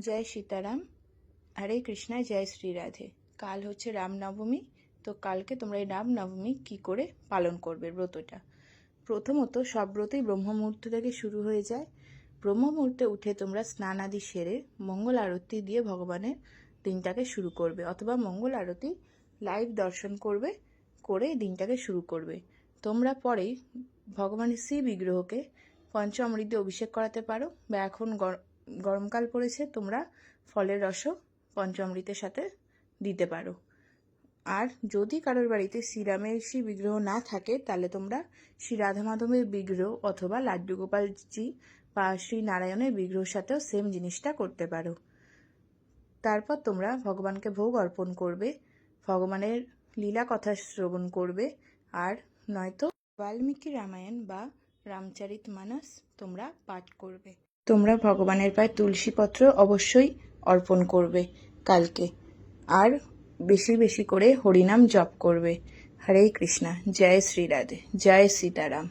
জয় সীতারাম। হরে কৃষ্ণা, জয় শ্রী রাধে। কাল হচ্ছে রামনবমী। তো কালকে তোমরা এই রামনবমী কি করে পালন করবে ব্রতটা। প্রথমত সব ব্রতই ব্রহ্ম মুহূর্ত থেকে শুরু হয়ে যায়। ব্রহ্ম মুহূর্তে উঠে তোমরা স্নান আদি সেরে মঙ্গল আরতি দিয়ে ভগবানের দিনটাকে শুরু করবে, অথবা মঙ্গল আরতি লাইভ দর্শন করবে, করে দিনটাকে শুরু করবে। তোমরা পরেই ভগবানের শ্রী বিগ্রহকে পঞ্চ অমৃতে অভিষেক করাতে পারো, বা এখন গরমকাল পড়েছে, তোমরা ফলের রসও পঞ্চামৃতের সাথে দিতে পারো। আর যদি কারোর বাড়িতে শ্রীরামের শ্রী বিগ্রহ না থাকে, তাহলে তোমরা শ্রী রাধা মাধবের বিগ্রহ অথবা লাড্ডু গোপালজি বা শ্রী নারায়ণের বিগ্রহের সাথেও সেম জিনিসটা করতে পারো। তারপর তোমরা ভগবানকে ভোগ অর্পণ করবে, ভগবানের লীলা কথা শ্রবণ করবে, আর নয়তো বাল্মীকি রামায়ণ বা রামচারিতমানস তোমরা পাঠ করবে। তোমরা ভগবানের পায়ে তুলসী পত্র অবশ্যই অর্পণ করবে কালকে, আর বেশি বেশি করে হরিনাম জপ করবে। হরে কৃষ্ণা, জয় শ্রী রাধে, জয় সীতারাম।